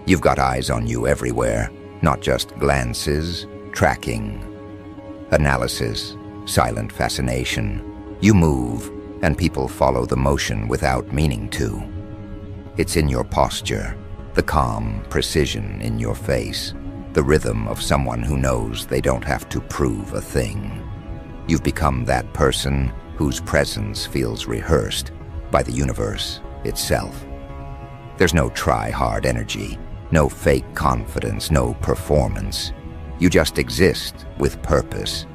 You've got eyes on you everywhere, not just glances, tracking, analysis, silent fascination. You move, and people follow the motion without meaning to. It's in your posture, the calm precision in your face, the rhythm of someone who knows they don't have to prove a thing. You've become that person whose presence feels rehearsed by the universe itself. There's no try-hard energy, no fake confidence, no performance. You just exist with purpose,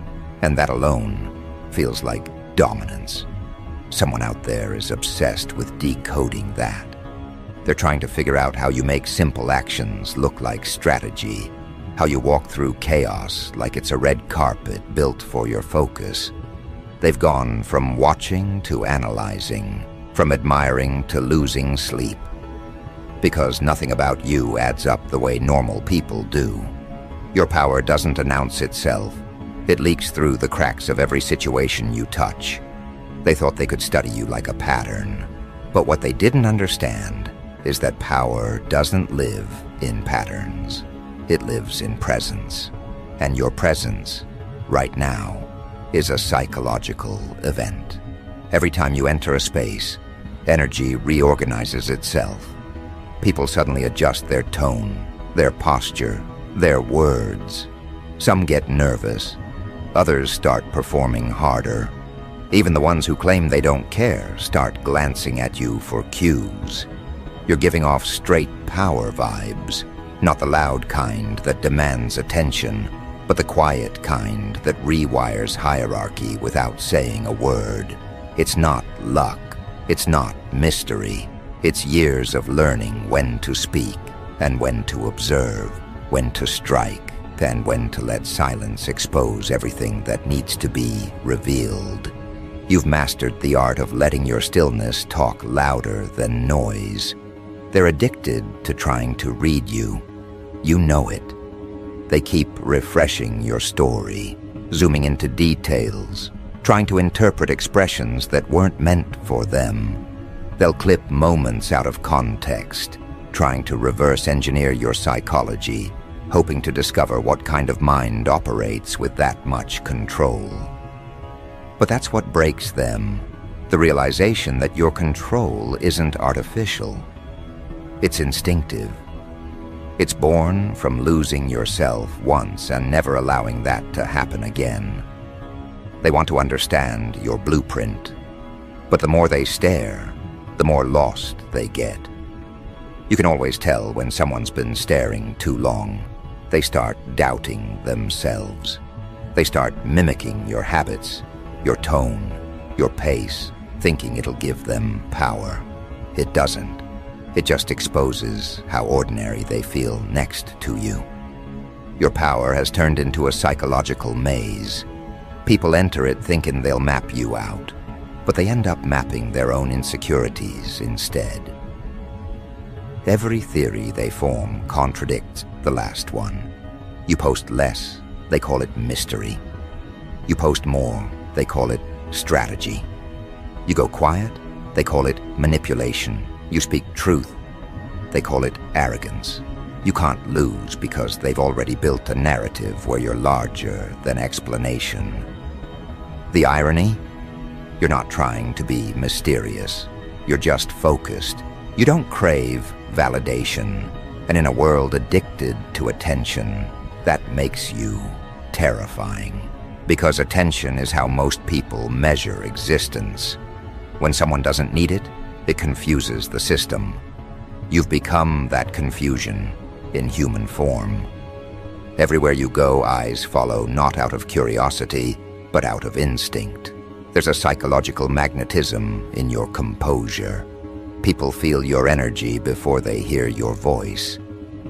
and that alone feels like dominance. Someone out there is obsessed with decoding that. They're trying to figure out how you make simple actions look like strategy, how you walk through chaos like it's a red carpet built for your focus. They've gone from watching to analyzing, from admiring to losing sleep. Because nothing about you adds up the way normal people do. Your power doesn't announce itself. It leaks through the cracks of every situation you touch. They thought they could study you like a pattern. But what they didn't understand is that power doesn't live in patterns. It lives in presence. And your presence, right now, is a psychological event. Every time you enter a space, energy reorganizes itself. People suddenly adjust their tone, their posture, their words. Some get nervous. Others start performing harder. Even the ones who claim they don't care start glancing at you for cues. You're giving off straight power vibes, not the loud kind that demands attention, but the quiet kind that rewires hierarchy without saying a word. It's not luck. It's not mystery. It's years of learning when to speak and when to observe, when to strike, and when to let silence expose everything that needs to be revealed. You've mastered the art of letting your stillness talk louder than noise. They're addicted to trying to read you. You know it. They keep refreshing your story, zooming into details, trying to interpret expressions that weren't meant for them. They'll clip moments out of context, trying to reverse engineer your psychology, hoping to discover what kind of mind operates with that much control. But that's what breaks them, the realization that your control isn't artificial. It's instinctive. It's born from losing yourself once and never allowing that to happen again. They want to understand your blueprint, but the more they stare, the more lost they get. You can always tell when someone's been staring too long. They start doubting themselves. They start mimicking your habits, your tone, your pace, thinking it'll give them power. It doesn't. It just exposes how ordinary they feel next to you. Your power has turned into a psychological maze. People enter it thinking they'll map you out, but they end up mapping their own insecurities instead. Every theory they form contradicts the last one. You post less, they call it mystery. You post more, they call it strategy. You go quiet, they call it manipulation. You speak truth, they call it arrogance. You can't lose because they've already built a narrative where you're larger than explanation. The irony? You're not trying to be mysterious. You're just focused. You don't crave validation. And in a world addicted to attention, that makes you terrifying. Because attention is how most people measure existence. When someone doesn't need it, it confuses the system. You've become that confusion in human form. Everywhere you go, eyes follow not out of curiosity, but out of instinct. There's a psychological magnetism in your composure. People feel your energy before they hear your voice.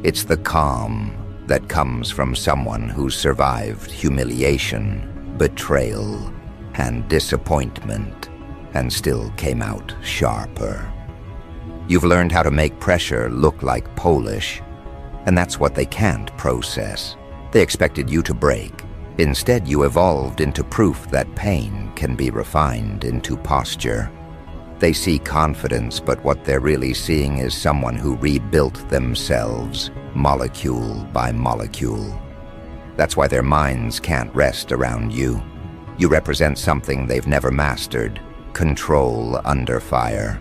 It's the calm that comes from someone who's survived humiliation, betrayal, and disappointment, and still came out sharper. You've learned how to make pressure look like polish, and that's what they can't process. They expected you to break. Instead, you evolved into proof that pain can be refined into posture. They see confidence, but what they're really seeing is someone who rebuilt themselves, molecule by molecule. That's why their minds can't rest around you. You represent something they've never mastered, control under fire.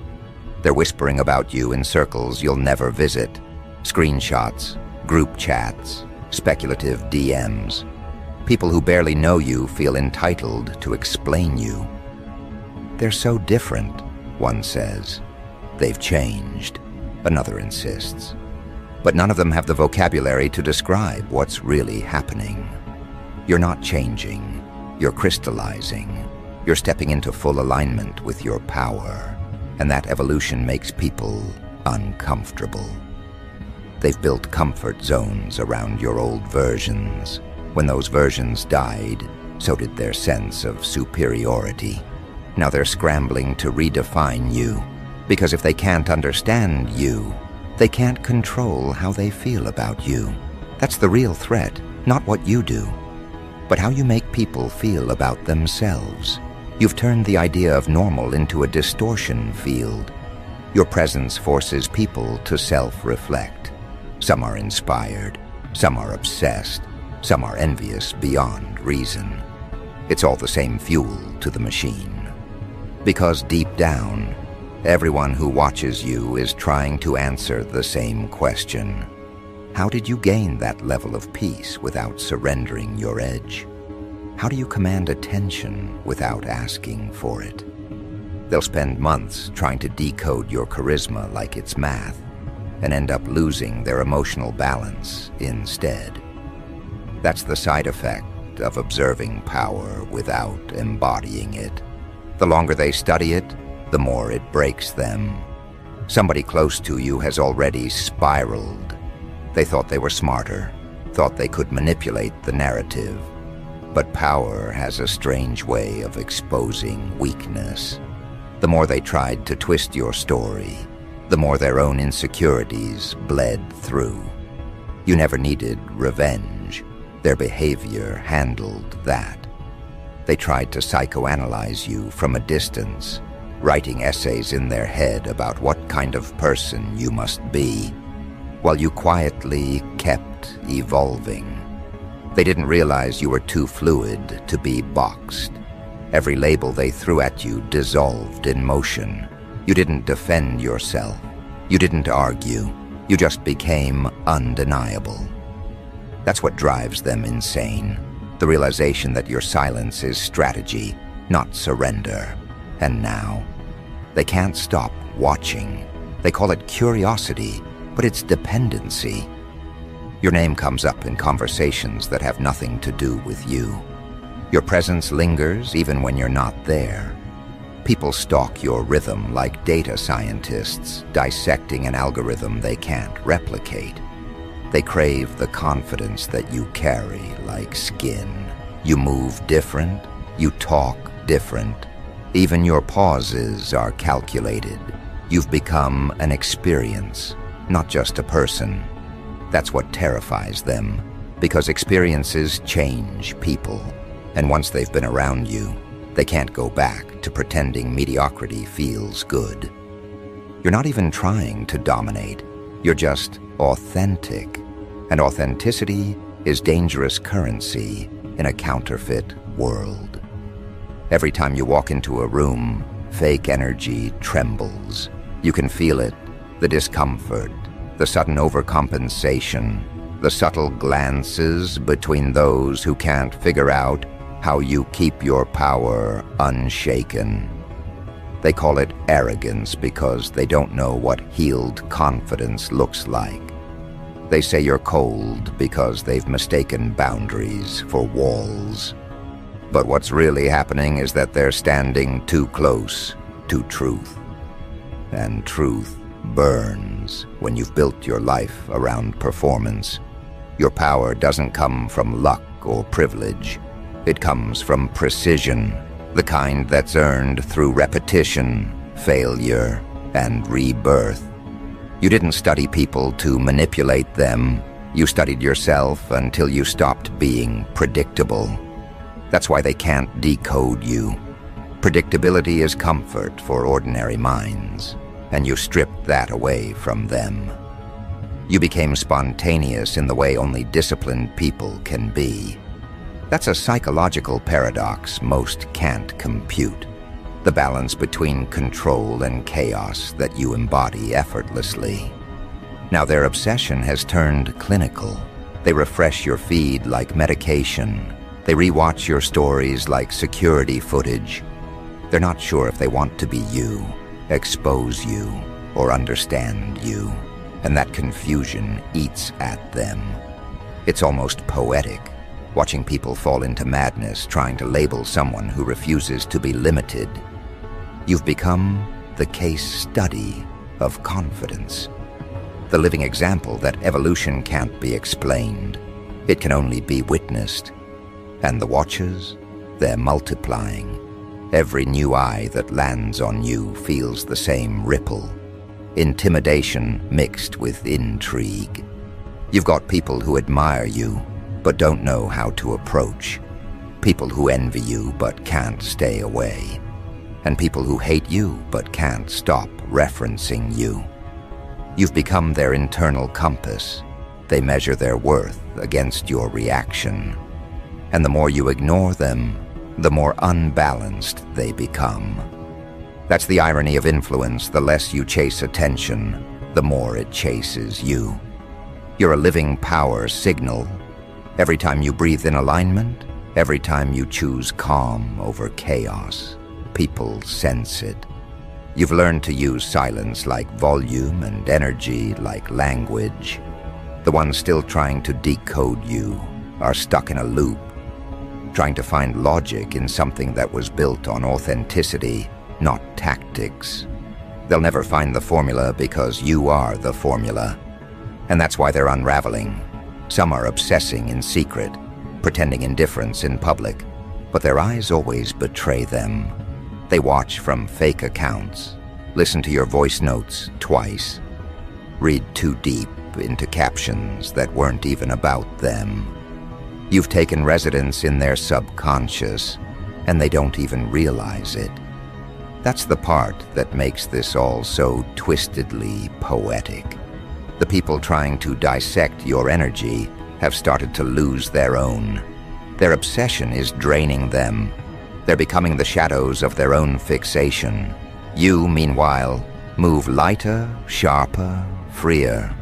They're whispering about you in circles you'll never visit. Screenshots, group chats, speculative DMs. People who barely know you feel entitled to explain you. They're so different, one says. They've changed, another insists. But none of them have the vocabulary to describe what's really happening. You're not changing. You're crystallizing. You're stepping into full alignment with your power. And that evolution makes people uncomfortable. They've built comfort zones around your old versions. When those versions died, so did their sense of superiority. Now they're scrambling to redefine you, because if they can't understand you, they can't control how they feel about you. That's the real threat, not what you do, but how you make people feel about themselves. You've turned the idea of normal into a distortion field. Your presence forces people to self-reflect. Some are inspired, some are obsessed, some are envious beyond reason. It's all the same fuel to the machine. Because deep down, everyone who watches you is trying to answer the same question. How did you gain that level of peace without surrendering your edge? How do you command attention without asking for it? They'll spend months trying to decode your charisma like it's math and end up losing their emotional balance instead. That's the side effect of observing power without embodying it. The longer they study it, the more it breaks them. Somebody close to you has already spiraled. They thought they were smarter, thought they could manipulate the narrative. But power has a strange way of exposing weakness. The more they tried to twist your story, the more their own insecurities bled through. You never needed revenge. Their behavior handled that. They tried to psychoanalyze you from a distance, writing essays in their head about what kind of person you must be, while you quietly kept evolving. They didn't realize you were too fluid to be boxed. Every label they threw at you dissolved in motion. You didn't defend yourself. You didn't argue. You just became undeniable. That's what drives them insane. The realization that your silence is strategy, not surrender. And now, they can't stop watching. They call it curiosity, but it's dependency. Your name comes up in conversations that have nothing to do with you. Your presence lingers even when you're not there. People stalk your rhythm like data scientists dissecting an algorithm they can't replicate. They crave the confidence that you carry like skin. You move different, you talk different. Even your pauses are calculated. You've become an experience, not just a person. That's what terrifies them, because experiences change people. And once they've been around you, they can't go back to pretending mediocrity feels good. You're not even trying to dominate. You're just authentic. And authenticity is dangerous currency in a counterfeit world. Every time you walk into a room, fake energy trembles. You can feel it, the discomfort, the sudden overcompensation, the subtle glances between those who can't figure out how you keep your power unshaken. They call it arrogance because they don't know what healed confidence looks like. They say you're cold because they've mistaken boundaries for walls. But what's really happening is that they're standing too close to truth. And truth burns when you've built your life around performance. Your power doesn't come from luck or privilege. It comes from precision, the kind that's earned through repetition, failure, and rebirth. You didn't study people to manipulate them. You studied yourself until you stopped being predictable. That's why they can't decode you. Predictability is comfort for ordinary minds, and you stripped that away from them. You became spontaneous in the way only disciplined people can be. That's a psychological paradox most can't compute. The balance between control and chaos that you embody effortlessly. Now their obsession has turned clinical. They refresh your feed like medication. They rewatch your stories like security footage. They're not sure if they want to be you, expose you, or understand you. And that confusion eats at them. It's almost poetic, watching people fall into madness trying to label someone who refuses to be limited. You've become the case study of confidence. The living example that evolution can't be explained. It can only be witnessed. And the watchers, they're multiplying. Every new eye that lands on you feels the same ripple. Intimidation mixed with intrigue. You've got people who admire you, but don't know how to approach. People who envy you, but can't stay away. And people who hate you, but can't stop referencing you. You've become their internal compass. They measure their worth against your reaction. And the more you ignore them, the more unbalanced they become. That's the irony of influence. The less you chase attention, the more it chases you. You're a living power signal. Every time you breathe in alignment, every time you choose calm over chaos, people sense it. You've learned to use silence like volume and energy like language. The ones still trying to decode you are stuck in a loop, trying to find logic in something that was built on authenticity, not tactics. They'll never find the formula because you are the formula. And that's why they're unraveling. Some are obsessing in secret, pretending indifference in public, but their eyes always betray them. They watch from fake accounts, listen to your voice notes twice, read too deep into captions that weren't even about them. You've taken residence in their subconscious, and they don't even realize it. That's the part that makes this all so twistedly poetic. The people trying to dissect your energy have started to lose their own. Their obsession is draining them. They're becoming the shadows of their own fixation. You, meanwhile, move lighter, sharper, freer.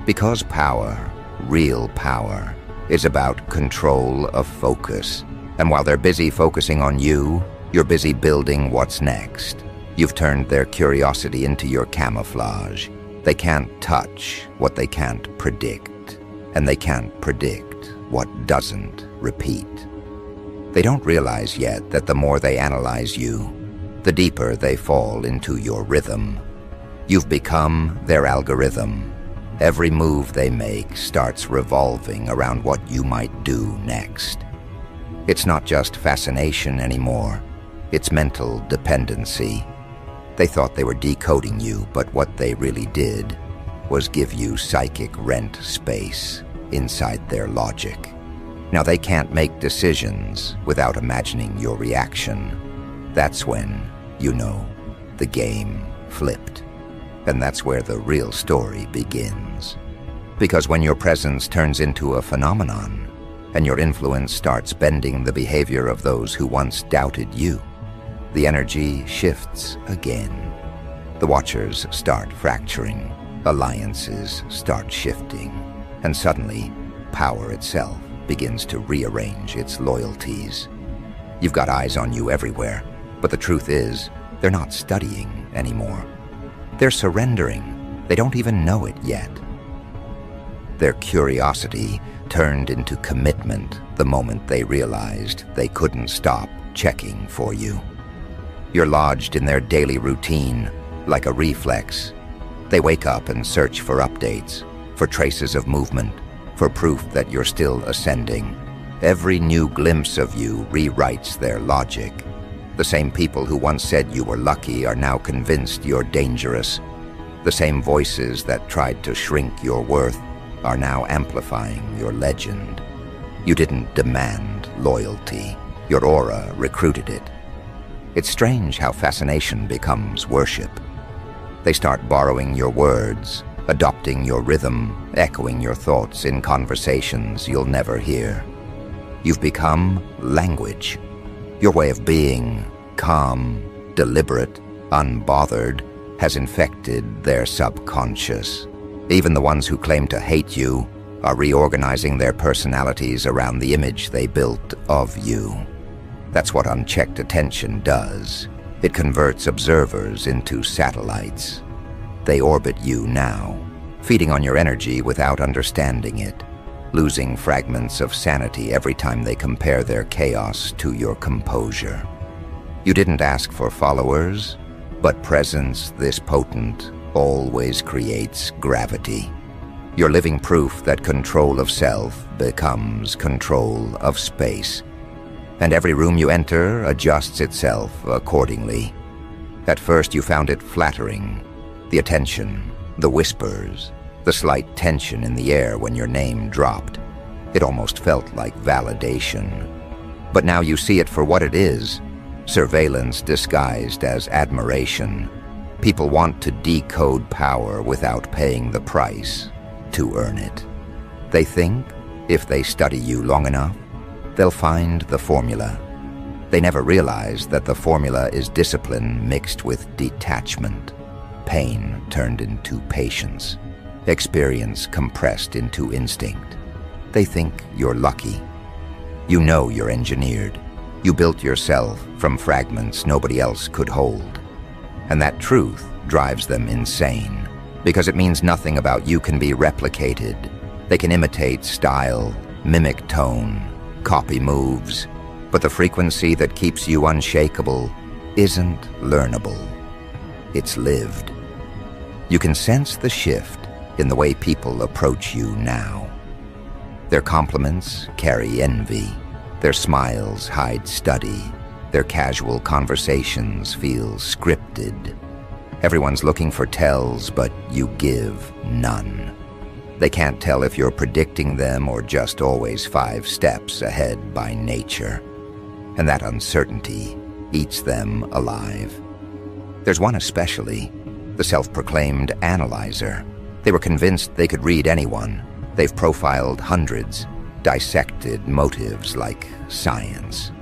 Because power, real power, is about control of focus. And while they're busy focusing on you, you're busy building what's next. You've turned their curiosity into your camouflage. They can't touch what they can't predict, and they can't predict what doesn't repeat. They don't realize yet that the more they analyze you, the deeper they fall into your rhythm. You've become their algorithm. Every move they make starts revolving around what you might do next. It's not just fascination anymore. It's mental dependency. They thought they were decoding you, but what they really did was give you psychic rent space inside their logic. Now they can't make decisions without imagining your reaction. That's when, you know, the game flipped. And that's where the real story begins. Because when your presence turns into a phenomenon, and your influence starts bending the behavior of those who once doubted you, the energy shifts again. The watchers start fracturing, alliances start shifting, and suddenly, power itself begins to rearrange its loyalties. You've got eyes on you everywhere, but the truth is, they're not studying anymore. They're surrendering. They don't even know it yet. Their curiosity turned into commitment the moment they realized they couldn't stop checking for you. You're lodged in their daily routine, like a reflex. They wake up and search for updates, for traces of movement, for proof that you're still ascending. Every new glimpse of you rewrites their logic. The same people who once said you were lucky are now convinced you're dangerous. The same voices that tried to shrink your worth are now amplifying your legend. You didn't demand loyalty. Your aura recruited it. It's strange how fascination becomes worship. They start borrowing your words, adopting your rhythm, echoing your thoughts in conversations you'll never hear. You've become language. Your way of being, calm, deliberate, unbothered, has infected their subconscious. Even the ones who claim to hate you are reorganizing their personalities around the image they built of you. That's what unchecked attention does. It converts observers into satellites. They orbit you now, feeding on your energy without understanding it, losing fragments of sanity every time they compare their chaos to your composure. You didn't ask for followers, but presence this potent always creates gravity. You're living proof that control of self becomes control of space, and every room you enter adjusts itself accordingly. At first you found it flattering, the attention, the whispers, the slight tension in the air when your name dropped. It almost felt like validation. But now you see it for what it is, surveillance disguised as admiration. People want to decode power without paying the price to earn it. They think if they study you long enough, they'll find the formula. They never realize that the formula is discipline mixed with detachment, pain turned into patience, experience compressed into instinct. They think you're lucky. You know you're engineered. You built yourself from fragments nobody else could hold. And that truth drives them insane, because it means nothing about you can be replicated. They can imitate style, mimic tone, copy moves, but the frequency that keeps you unshakable isn't learnable. It's lived. You can sense the shift in the way people approach you now. Their compliments carry envy. Their smiles hide study. Their casual conversations feel scripted. Everyone's looking for tells, but you give none. They can't tell if you're predicting them or just always 5 steps ahead by nature. And that uncertainty eats them alive. There's one especially, the self-proclaimed analyzer. They were convinced they could read anyone. They've profiled hundreds, dissected motives like science.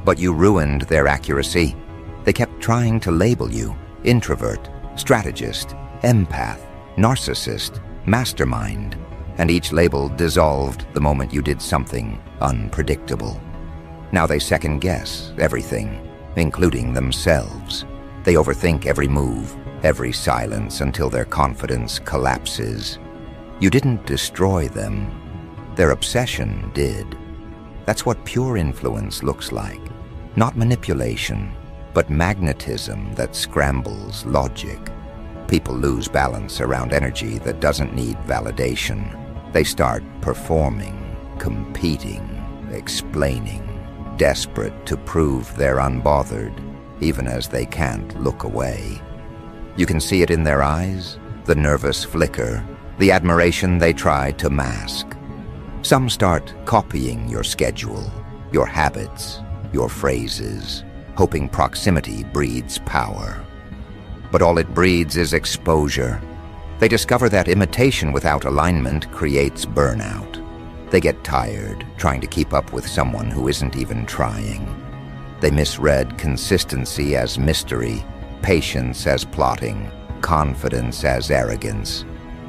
But you ruined their accuracy. They kept trying to label you introvert, strategist, empath, narcissist, mastermind, and each label dissolved the moment you did something unpredictable. Now they second-guess everything, including themselves. They overthink every move, every silence, until their confidence collapses. You didn't destroy them. Their obsession did. That's what pure influence looks like. Not manipulation, but magnetism that scrambles logic. People lose balance around energy that doesn't need validation. They start performing, competing, explaining, desperate to prove they're unbothered, even as they can't look away. You can see it in their eyes, the nervous flicker, the admiration they try to mask. Some start copying your schedule, your habits, your phrases, hoping proximity breeds power. But all it breeds is exposure. They discover that imitation without alignment creates burnout. They get tired trying to keep up with someone who isn't even trying. They misread consistency as mystery, patience as plotting, confidence as arrogance.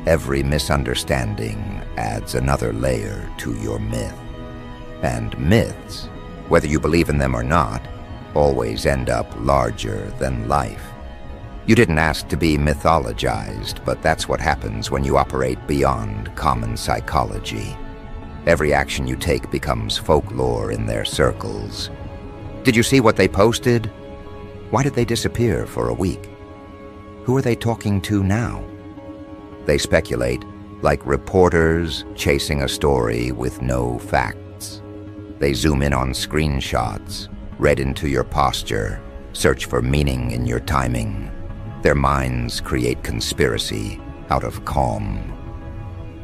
Every misunderstanding adds another layer to your myth. And myths, whether you believe in them or not, always end up larger than life. You didn't ask to be mythologized, but that's what happens when you operate beyond common psychology. Every action you take becomes folklore in their circles. Did you see what they posted? Why did they disappear for a week? Who are they talking to now? They speculate, like reporters chasing a story with no facts. They zoom in on screenshots, read into your posture, search for meaning in your timing. Their minds create conspiracy out of calm.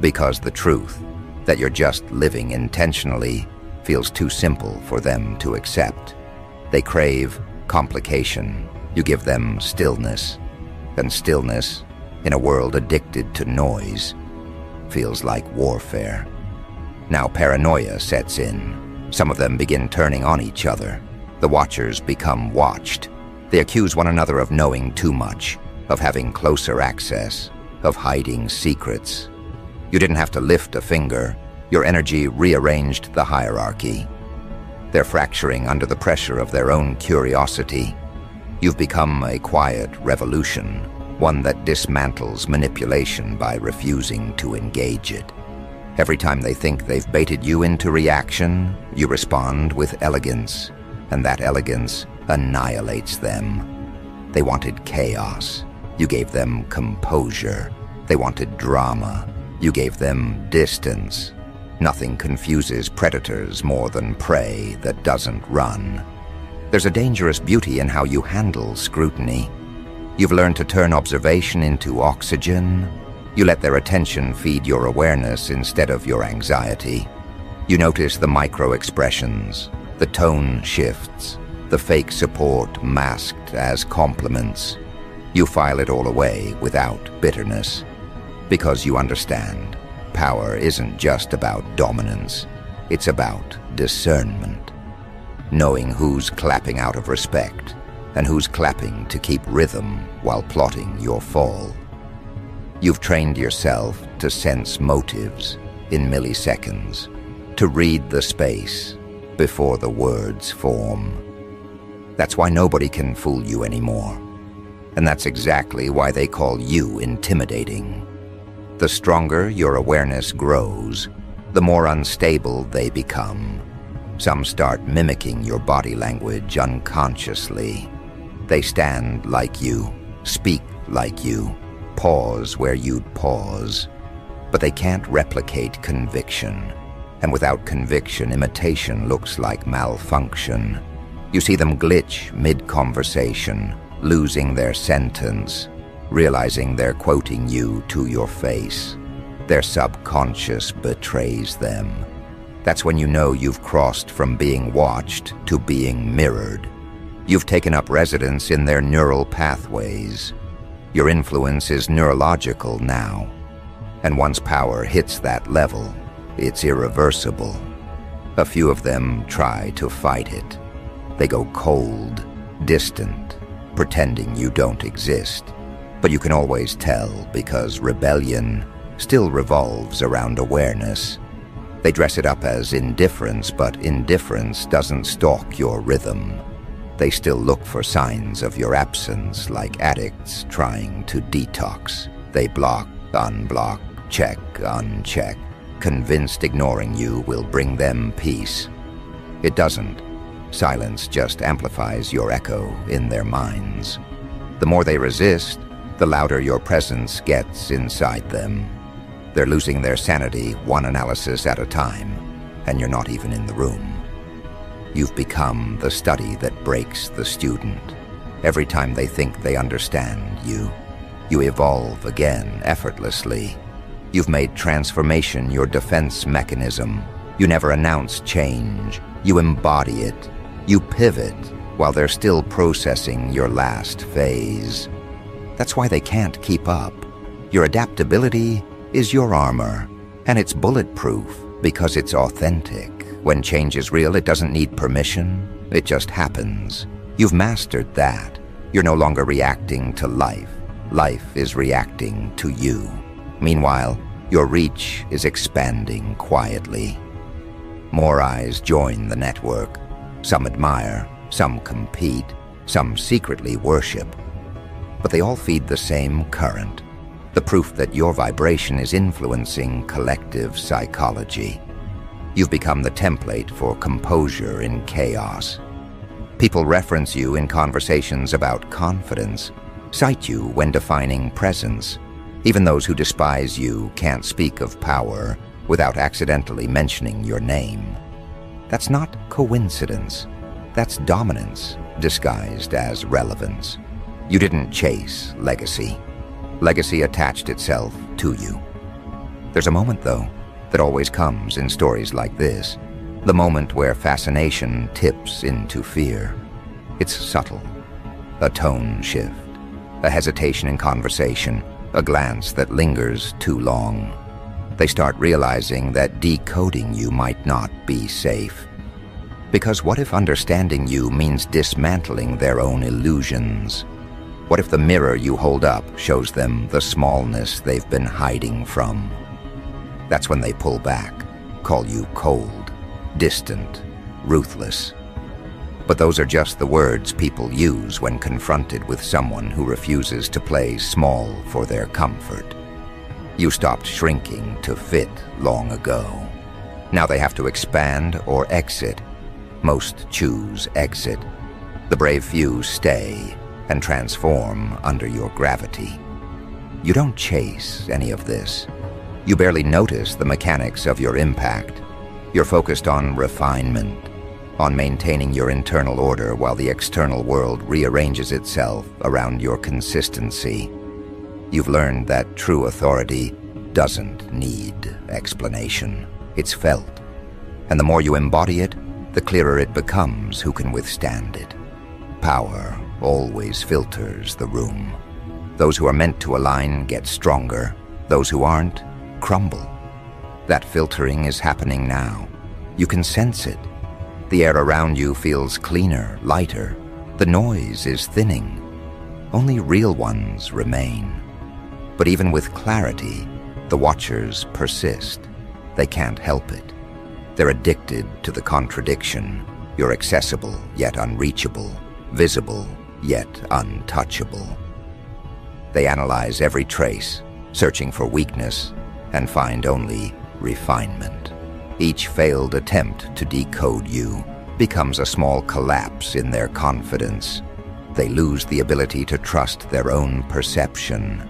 Because the truth, that you're just living intentionally, feels too simple for them to accept. They crave complication. You give them stillness. And stillness, in a world addicted to noise, feels like warfare. Now paranoia sets in. Some of them begin turning on each other. The watchers become watched. They accuse one another of knowing too much, of having closer access, of hiding secrets. You didn't have to lift a finger. Your energy rearranged the hierarchy. They're fracturing under the pressure of their own curiosity. You've become a quiet revolution, one that dismantles manipulation by refusing to engage it. Every time they think they've baited you into reaction, you respond with elegance, and that elegance annihilates them. They wanted chaos. You gave them composure. They wanted drama. You gave them distance. Nothing confuses predators more than prey that doesn't run. There's a dangerous beauty in how you handle scrutiny. You've learned to turn observation into oxygen. You let their attention feed your awareness instead of your anxiety. You notice the micro-expressions, the tone shifts, the fake support masked as compliments. You file it all away without bitterness, because you understand, power isn't just about dominance, it's about discernment. Knowing who's clapping out of respect and who's clapping to keep rhythm while plotting your fall. You've trained yourself to sense motives in milliseconds, to read the space before the words form. That's why nobody can fool you anymore. And that's exactly why they call you intimidating. The stronger your awareness grows, the more unstable they become. Some start mimicking your body language unconsciously. They stand like you, speak like you, pause where you'd pause. But they can't replicate conviction. And without conviction, imitation looks like malfunction. You see them glitch mid-conversation, losing their sentence, realizing they're quoting you to your face. Their subconscious betrays them. That's when you know you've crossed from being watched to being mirrored. You've taken up residence in their neural pathways. Your influence is neurological now. And once power hits that level, it's irreversible. A few of them try to fight it. They go cold, distant, pretending you don't exist. But you can always tell because rebellion still revolves around awareness. They dress it up as indifference, but indifference doesn't stalk your rhythm. They still look for signs of your absence, like addicts trying to detox. They block, unblock, check, uncheck, convinced ignoring you will bring them peace. It doesn't. Silence just amplifies your echo in their minds. The more they resist, the louder your presence gets inside them. They're losing their sanity one analysis at a time, and you're not even in the room. You've become the study that breaks the student. Every time they think they understand you, you evolve again effortlessly. You've made transformation your defense mechanism. You never announce change. You embody it. You pivot while they're still processing your last phase. That's why they can't keep up. Your adaptability is your armor, and it's bulletproof because it's authentic. When change is real, it doesn't need permission. It just happens. You've mastered that. You're no longer reacting to life. Life is reacting to you. Meanwhile, your reach is expanding quietly. More eyes join the network. Some admire, some compete, some secretly worship. But they all feed the same current, the proof that your vibration is influencing collective psychology. You've become the template for composure in chaos. People reference you in conversations about confidence, cite you when defining presence. Even those who despise you can't speak of power without accidentally mentioning your name. That's not coincidence. That's dominance disguised as relevance. You didn't chase legacy. Legacy attached itself to you. There's a moment, though, that always comes in stories like this. The moment where fascination tips into fear. It's subtle. A tone shift, a hesitation in conversation, a glance that lingers too long. They start realizing that decoding you might not be safe. Because what if understanding you means dismantling their own illusions? What if the mirror you hold up shows them the smallness they've been hiding from? That's when they pull back, call you cold, distant, ruthless. But those are just the words people use when confronted with someone who refuses to play small for their comfort. You stopped shrinking to fit long ago. Now they have to expand or exit. Most choose exit. The brave few stay and transform under your gravity. You don't chase any of this. You barely notice the mechanics of your impact. You're focused on refinement, on maintaining your internal order while the external world rearranges itself around your consistency. You've learned that true authority doesn't need explanation. It's felt. And the more you embody it, the clearer it becomes who can withstand it. Power always filters the room. Those who are meant to align get stronger. Those who aren't crumble. That filtering is happening now. You can sense it. The air around you feels cleaner, lighter. The noise is thinning. Only real ones remain. But even with clarity, the watchers persist. They can't help it. They're addicted to the contradiction. You're accessible, yet unreachable. Visible, yet untouchable. They analyze every trace, searching for weakness, and find only refinement. Each failed attempt to decode you becomes a small collapse in their confidence. They lose the ability to trust their own perception.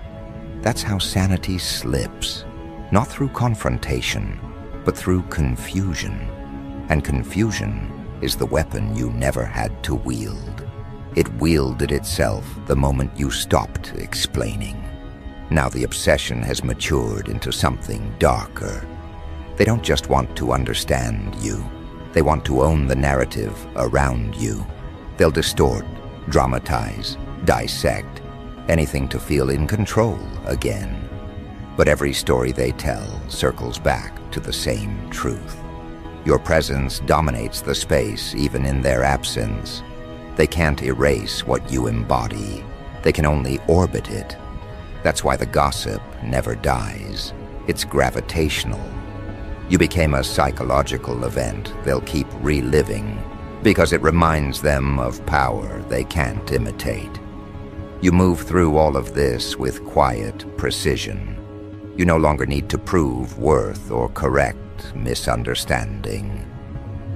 That's how sanity slips, not through confrontation, but through confusion. And confusion is the weapon you never had to wield. It wielded itself the moment you stopped explaining. Now the obsession has matured into something darker. They don't just want to understand you. They want to own the narrative around you. They'll distort, dramatize, dissect, anything to feel in control again. But every story they tell circles back to the same truth. Your presence dominates the space even in their absence. They can't erase what you embody. They can only orbit it. That's why the gossip never dies. It's gravitational. You became a psychological event they'll keep reliving because it reminds them of power they can't imitate. You move through all of this with quiet precision. You no longer need to prove worth or correct misunderstanding.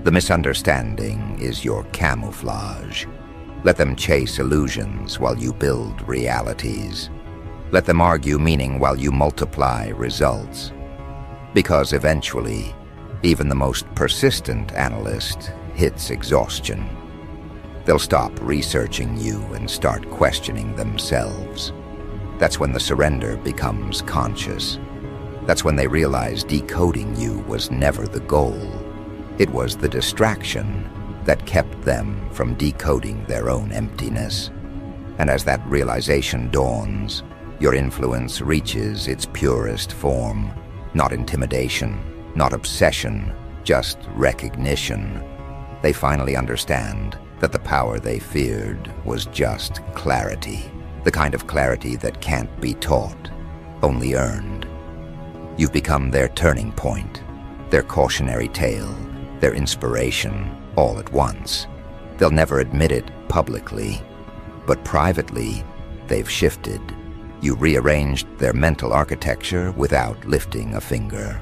The misunderstanding is your camouflage. Let them chase illusions while you build realities. Let them argue meaning while you multiply results. Because eventually, even the most persistent analyst hits exhaustion. They'll stop researching you and start questioning themselves. That's when the surrender becomes conscious. That's when they realize decoding you was never the goal. It was the distraction that kept them from decoding their own emptiness. And as that realization dawns, your influence reaches its purest form. Not intimidation, not obsession, just recognition. They finally understand that the power they feared was just clarity. The kind of clarity that can't be taught, only earned. You've become their turning point, their cautionary tale, their inspiration, all at once. They'll never admit it publicly, but privately, they've shifted. You rearranged their mental architecture without lifting a finger.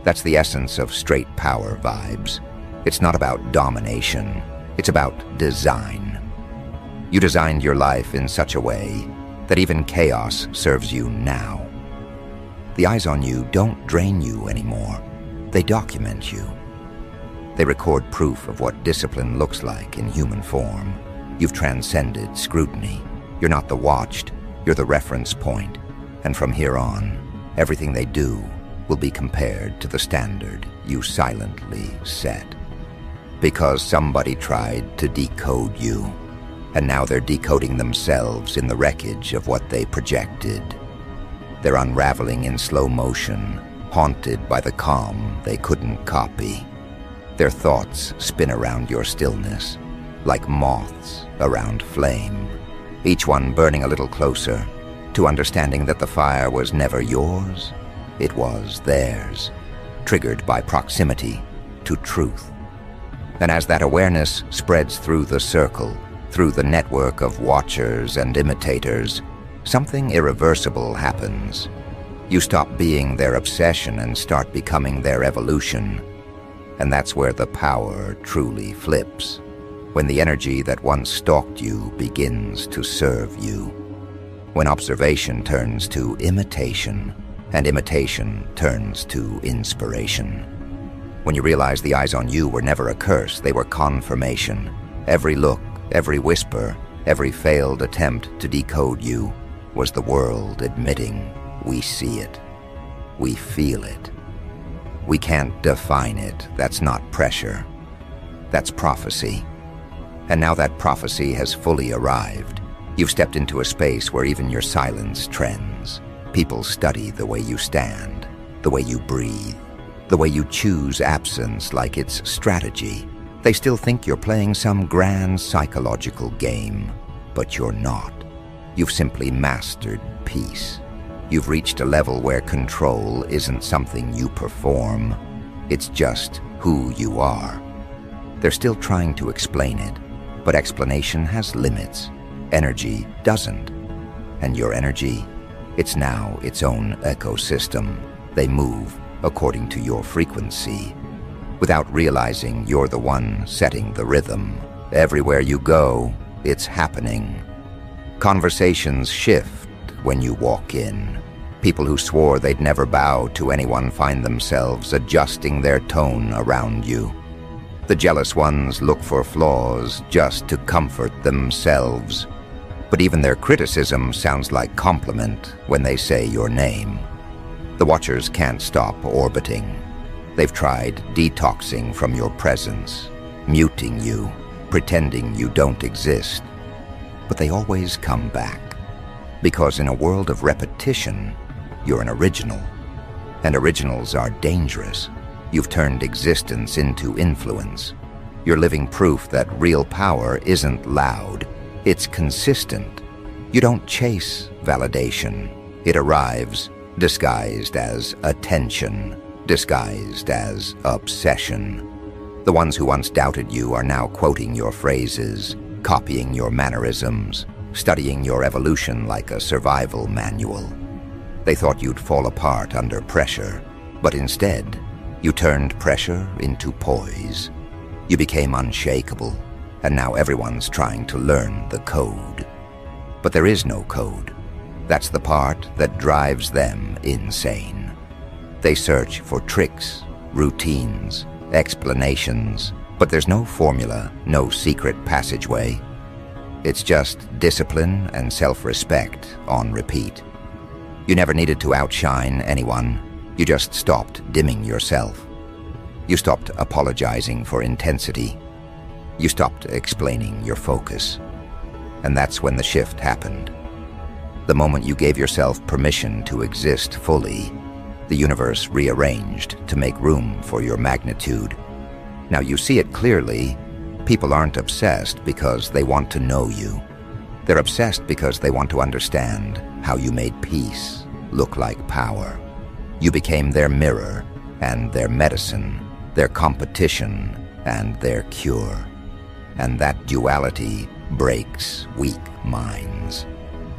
That's the essence of straight power vibes. It's not about domination, it's about design. You designed your life in such a way that even chaos serves you now. The eyes on you don't drain you anymore. They document you. They record proof of what discipline looks like in human form. You've transcended scrutiny. You're not the watched, you're the reference point. And from here on, everything they do will be compared to the standard you silently set. because somebody tried to decode you, and now they're decoding themselves in the wreckage of what they projected. They're unraveling in slow motion, haunted by the calm they couldn't copy. Their thoughts spin around your stillness, like moths around flame, each one burning a little closer to understanding that the fire was never yours, it was theirs, triggered by proximity to truth. And as that awareness spreads through the circle, through the network of watchers and imitators, something irreversible happens. You stop being their obsession and start becoming their evolution. And that's where the power truly flips, when the energy that once stalked you begins to serve you. When observation turns to imitation, and imitation turns to inspiration. When you realize the eyes on you were never a curse, they were confirmation. Every look, every whisper, every failed attempt to decode you was the world admitting we see it, we feel it. We can't define it. That's not pressure. That's prophecy. And now that prophecy has fully arrived. You've stepped into a space where even your silence trends. People study the way you stand, the way you breathe, the way you choose absence like it's strategy. They still think you're playing some grand psychological game, but you're not. You've simply mastered peace. You've reached a level where control isn't something you perform. It's just who you are. They're still trying to explain it, but explanation has limits. Energy doesn't. And your energy, it's now its own ecosystem. They move according to your frequency. Without realizing you're the one setting the rhythm. Everywhere you go, it's happening. Conversations shift when you walk in. People who swore they'd never bow to anyone find themselves adjusting their tone around you. The jealous ones look for flaws just to comfort themselves. But even their criticism sounds like compliment when they say your name. The watchers can't stop orbiting. They've tried detoxing from your presence, muting you, pretending you don't exist. But they always come back. Because in a world of repetition, you're an original. And originals are dangerous. You've turned existence into influence. You're living proof that real power isn't loud. It's consistent. You don't chase validation. It arrives disguised as attention, disguised as obsession. The ones who once doubted you are now quoting your phrases, copying your mannerisms, studying your evolution like a survival manual. They thought you'd fall apart under pressure, but instead, you turned pressure into poise. You became unshakable, and now everyone's trying to learn the code. But there is no code. That's the part that drives them insane. They search for tricks, routines, explanations, but there's no formula, no secret passageway. It's just discipline and self-respect on repeat. You never needed to outshine anyone. You just stopped dimming yourself. You stopped apologizing for intensity. You stopped explaining your focus. And that's when the shift happened. The moment you gave yourself permission to exist fully, the universe rearranged to make room for your magnitude. Now you see it clearly. People aren't obsessed because they want to know you. They're obsessed because they want to understand how you made peace look like power. You became their mirror and their medicine, their competition and their cure. And that duality breaks weak minds.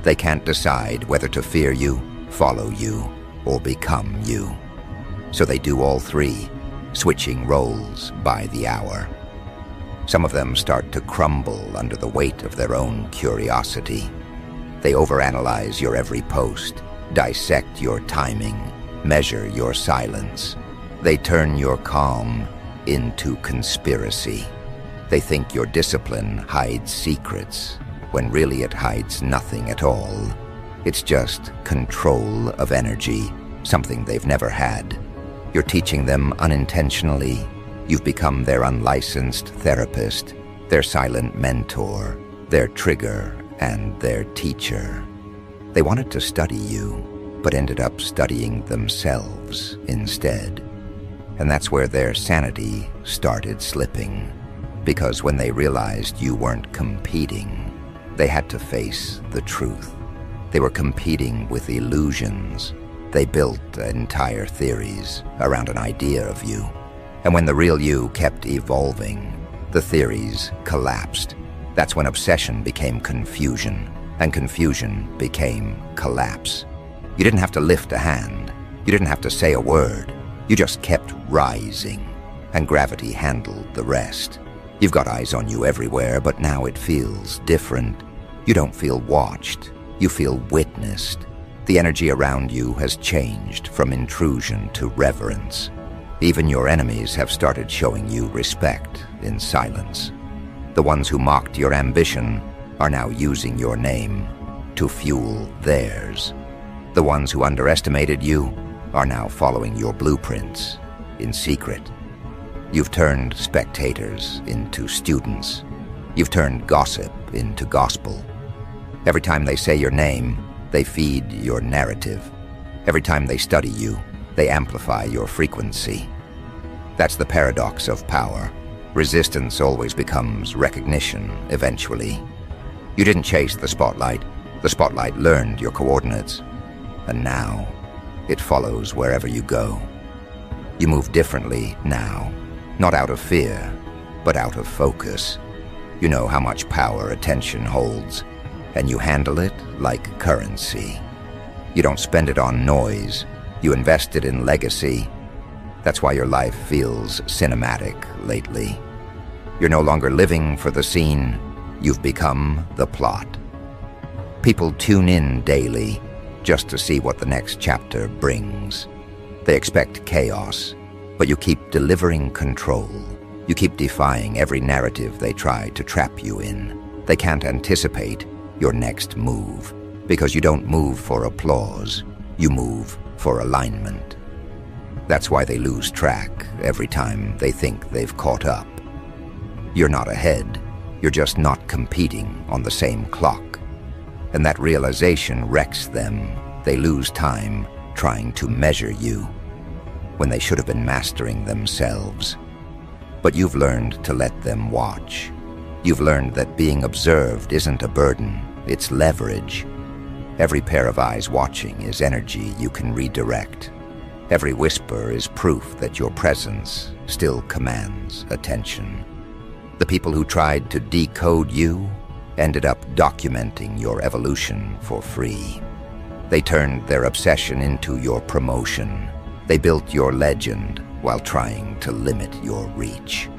They can't decide whether to fear you, follow you, or become you. So they do all three, switching roles by the hour. Some of them start to crumble under the weight of their own curiosity. They overanalyze your every post, dissect your timing, measure your silence. They turn your calm into conspiracy. They think your discipline hides secrets, when really it hides nothing at all. It's just control of energy, something they've never had. You're teaching them unintentionally. You've become their unlicensed therapist, their silent mentor, their trigger, and their teacher. They wanted to study you, but ended up studying themselves instead. And that's where their sanity started slipping, because when they realized you weren't competing, they had to face the truth. They were competing with illusions. They built entire theories around an idea of you. And when the real you kept evolving, the theories collapsed. That's when obsession became confusion, and confusion became collapse. You didn't have to lift a hand. You didn't have to say a word. You just kept rising, and gravity handled the rest. You've got eyes on you everywhere, but now it feels different. You don't feel watched. You feel witnessed. The energy around you has changed from intrusion to reverence. Even your enemies have started showing you respect in silence. The ones who mocked your ambition are now using your name to fuel theirs. The ones who underestimated you are now following your blueprints in secret. You've turned spectators into students. You've turned gossip into gospel. Every time they say your name, they feed your narrative. Every time they study you, they amplify your frequency. That's the paradox of power. Resistance always becomes recognition eventually. You didn't chase the spotlight. The spotlight learned your coordinates. And now, it follows wherever you go. You move differently now, not out of fear, but out of focus. You know how much power attention holds, and you handle it like currency. You don't spend it on noise. You invest it in legacy. That's why your life feels cinematic lately. You're no longer living for the scene. You've become the plot. People tune in daily just to see what the next chapter brings. They expect chaos, but you keep delivering control. You keep defying every narrative they try to trap you in. They can't anticipate your next move, because you don't move for applause. You move for alignment. That's why they lose track every time they think they've caught up. You're not ahead. You're just not competing on the same clock. And that realization wrecks them. They lose time trying to measure you when they should have been mastering themselves. But you've learned to let them watch. You've learned that being observed isn't a burden, it's leverage. Every pair of eyes watching is energy you can redirect. Every whisper is proof that your presence still commands attention. The people who tried to decode you ended up documenting your evolution for free. They turned their obsession into your promotion. They built your legend while trying to limit your reach.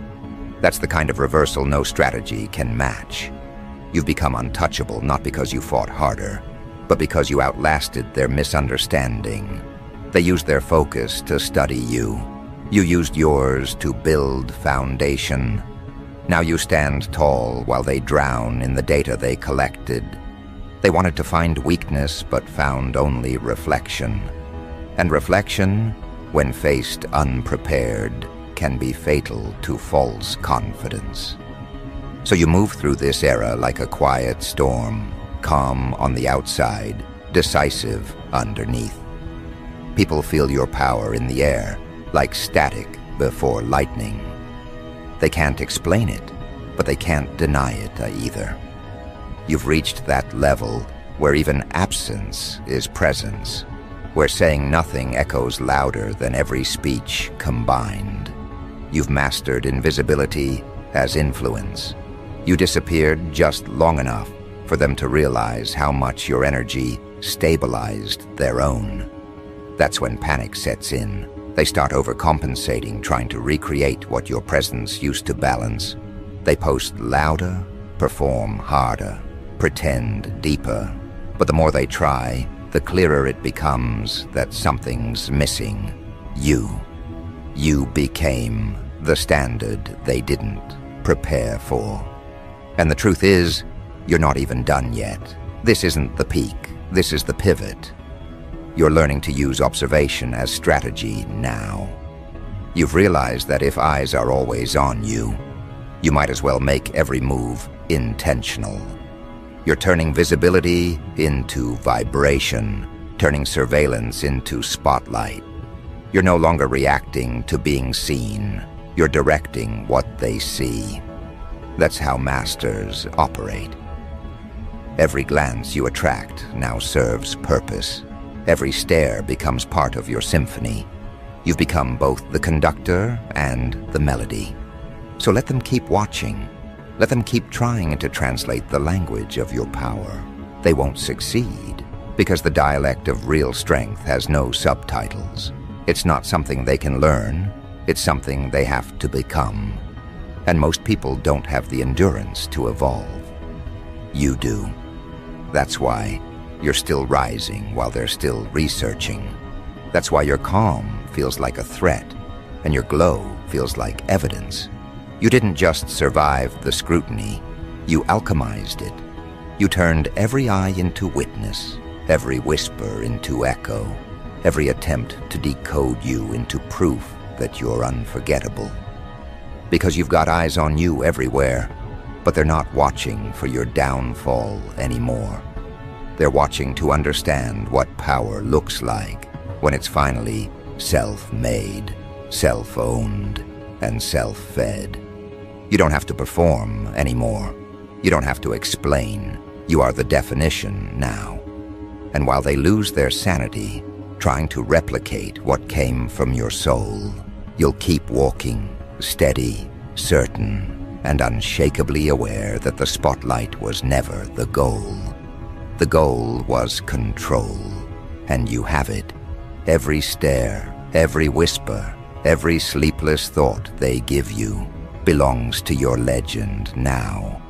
That's the kind of reversal no strategy can match. You've become untouchable not because you fought harder, but because you outlasted their misunderstanding. They used their focus to study you. You used yours to build foundation. Now you stand tall while they drown in the data they collected. They wanted to find weakness but found only reflection. And reflection, when faced unprepared, can be fatal to false confidence. So you move through this era like a quiet storm, calm on the outside, decisive underneath. People feel your power in the air, like static before lightning. They can't explain it, but they can't deny it either. You've reached that level where even absence is presence, where saying nothing echoes louder than every speech combined. You've mastered invisibility as influence. You disappeared just long enough for them to realize how much your energy stabilized their own. That's when panic sets in. They start overcompensating, trying to recreate what your presence used to balance. They post louder, perform harder, pretend deeper. But the more they try, the clearer it becomes that something's missing. You. You became the standard they didn't prepare for. And the truth is, you're not even done yet. This isn't the peak. This is the pivot. You're learning to use observation as strategy now. You've realized that if eyes are always on you, you might as well make every move intentional. You're turning visibility into vibration, turning surveillance into spotlight. You're no longer reacting to being seen. You're directing what they see. That's how masters operate. Every glance you attract now serves purpose. Every stare becomes part of your symphony. You've become both the conductor and the melody. So let them keep watching. Let them keep trying to translate the language of your power. They won't succeed, because the dialect of real strength has no subtitles. It's not something they can learn. It's something they have to become. And most people don't have the endurance to evolve. You do. That's why you're still rising while they're still researching. That's why your calm feels like a threat, and your glow feels like evidence. You didn't just survive the scrutiny, you alchemized it. You turned every eye into witness, every whisper into echo, every attempt to decode you into proof that you're unforgettable. Because you've got eyes on you everywhere, but they're not watching for your downfall anymore. They're watching to understand what power looks like when it's finally self-made, self-owned, and self-fed. You don't have to perform anymore. You don't have to explain. You are the definition now. And while they lose their sanity, trying to replicate what came from your soul, you'll keep walking, steady, certain, and unshakably aware that the spotlight was never the goal. The goal was control, and you have it. Every stare, every whisper, every sleepless thought they give you belongs to your legend now.